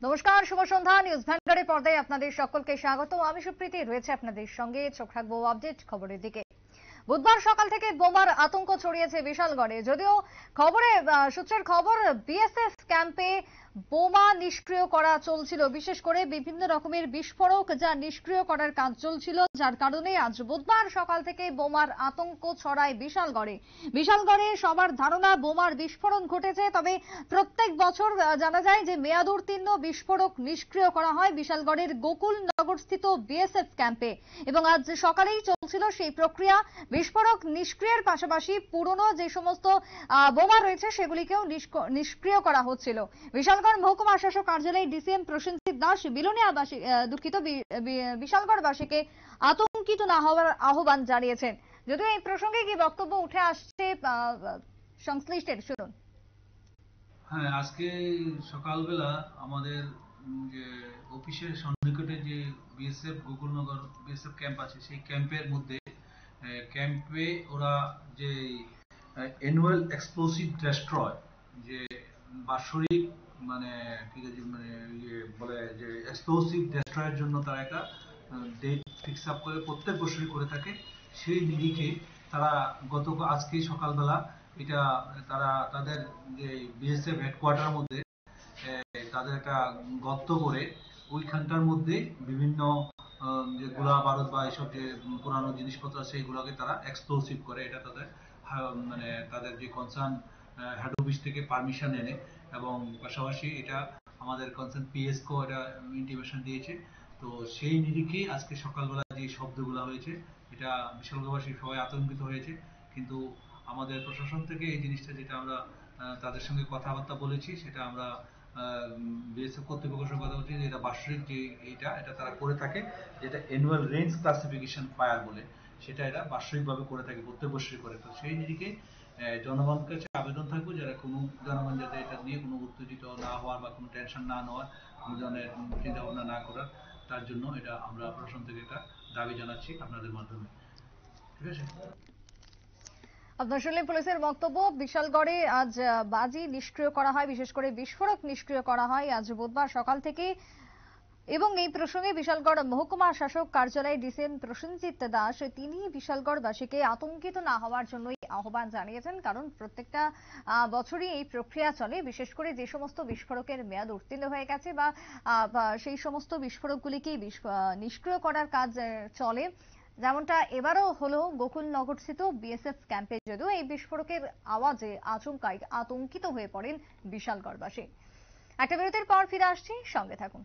নমস্কার, শুভ সন্ধ্যা। নিউজ ভ্যানগার্ডের পর্দায় আপনাদের সকলকে স্বাগত। আমি সুপ্রীতি রয়েছে আপনাদের সঙ্গে। চোখ রাখবো আপডেট খবরের দিকে। বুধবার সকাল থেকে বোমার আতঙ্ক ছড়িয়েছে বিশালগড়ে। যদিও সূত্রের খবর, বিএসএফ ক্যাম্পে বোমা নিষ্ক্রিয় করা চলছিল, বিশেষ করে বিভিন্ন রকমের বিস্ফোরক যা নিষ্ক্রিয় করার কাজ চলছিল, যার কারণে আজ বুধবার সকাল থেকে বোমার আতঙ্ক ছড়ায় বিশালগড়ে সবার ধারণা বোমার বিস্ফোরণ ঘটেছে। তবে প্রত্যেক বছর জানা যায় যে মেয়াদ উত্তীর্ণ বিস্ফোরক নিষ্ক্রিয় করা হয় বিশালগড়ের গোকুলনগরস্থিত বিএসএফ ক্যাম্পে, এবং আজ সকালেই চলছিল সেই প্রক্রিয়া। বিস্ফোরক নিষ্ক্রিয়ের পাশাপাশি পুরনো যে সমস্ত বোমা রয়েছে সেগুলিকেও নিষ্ক্রিয় করা হচ্ছিল। বিশালগড় মহকুমা শাসক কার্যালয়ে ডিসিএম প্রসেনজিৎ দাস বিশালগড়বাসীকে আতঙ্কিত না হওয়ার আহ্বান জানিয়েছেন। যদিও এই প্রসঙ্গে কি বক্তব্য উঠে আসছে সংশ্লিষ্টের, শুনুন। হ্যাঁ, আজকে সকালবেলা আমাদের যে অফিসের সন্নিকটে যে বিএসএফ গোকুলনগর বিএসএফ ক্যাম্প আছে, সেই ক্যাম্পের মধ্যে ক্যাম্পে ওরা যে অ্যানুয়াল এক্সপ্লোসিভ ডেস্ট্রয়, যে বাৎসরিক মানে ঠিক আছে মানে ইয়ে বলে যে এক্সপ্লোসিভ ডেস্ট্রয়ের জন্য তারা একটা ডেট ফিক্স আপ করে প্রত্যেক বছরই করে থাকে। সেই নিরিখে তারা আজকে সকালবেলা এটা তারা তাদের যে বিএসএফ হেডকোয়ার্টার মধ্যে তাদের একটা গর্ত করে ওইখানটার মধ্যে বিভিন্ন যে গোলা বারুদ বা এইসব যে পুরানো জিনিসপত্র আছে সেগুলোকে তারা এক্সপ্লোসিভ করে। এটা তাদের মানে তাদের যে কনসার্ন হেড অফিস থেকে পারমিশন এনে, এবং পাশাপাশি এটা আমাদের কনসার্ন পিএসকো এটা ইন্টিমেশন দিয়েছে। তো সেই নিরিখে আজকে সকালবেলা যে শব্দগুলো হয়েছে, এটা বিশালগড়বাসী সবাই আতঙ্কিত হয়েছে। কিন্তু আমাদের প্রশাসন থেকে এই জিনিসটা, যেটা আমরা তাদের সঙ্গে কথাবার্তা বলেছি, সেটা আমরা বিএসএফ কর্তৃপক্ষের সঙ্গে কথা বলছি যে এটা বার্ষিক যে এটা তারা করে থাকে, যেটা অ্যানুয়াল রেঞ্জ ক্লাসিফিকেশন ফায়ার বলে, সেটা এরা বার্ষিকভাবে করে থাকে, প্রত্যেক বছরই করে। তো সেই নিরিখে জনগণের কাছে আবেদন থাকবে, যারা কোনো জনগণ যাতে এটা নিয়ে কোনো উত্তেজিত না হওয়ার বা কোনো টেনশন না নেওয়ার, কোনো ধরনের চিন্তা ভাবনা না করার, তার জন্য এটা আমরা প্রশাসন থেকে একটা দাবি জানাচ্ছি আপনাদের মাধ্যমে। ঠিক আছে। আপনার শুনলেন পুলিশের বক্তব্য। বিশালগড়ে আজ বাজি নিষ্ক্রিয় করা হয়, বিশেষ করে বিস্ফোরক নিষ্ক্রিয় করা হয় আজ বুধবার সকাল থেকে। এবং এই প্রসঙ্গে বিশালগড় মহকুমা শাসক কার্যালয়ে ডিসিএম প্রসেনজিৎ দাস তিনি বিশালগড়বাসীকে আতঙ্কিত না হওয়ার জন্যই আহ্বান জানিয়েছেন। কারণ প্রত্যেকটা বছরই এই প্রক্রিয়া চলে, বিশেষ করে যে সমস্ত বিস্ফোরকের মেয়াদ উত্তীর্ণ হয়ে গেছে বা সেই সমস্ত বিস্ফোরকগুলিকে নিষ্ক্রিয় করার কাজ চলে। যেমনটা এবারও হলো গোকুলনগরস্থিত বিএসএফ ক্যাম্পে। যদিও এই বিস্ফোরকের আওয়াজে আচমকাই আতঙ্কিত হয়ে পড়েন বিশালগড়বাসী। একটা বিরতির পর ফিরে আসছি, সঙ্গে থাকুন।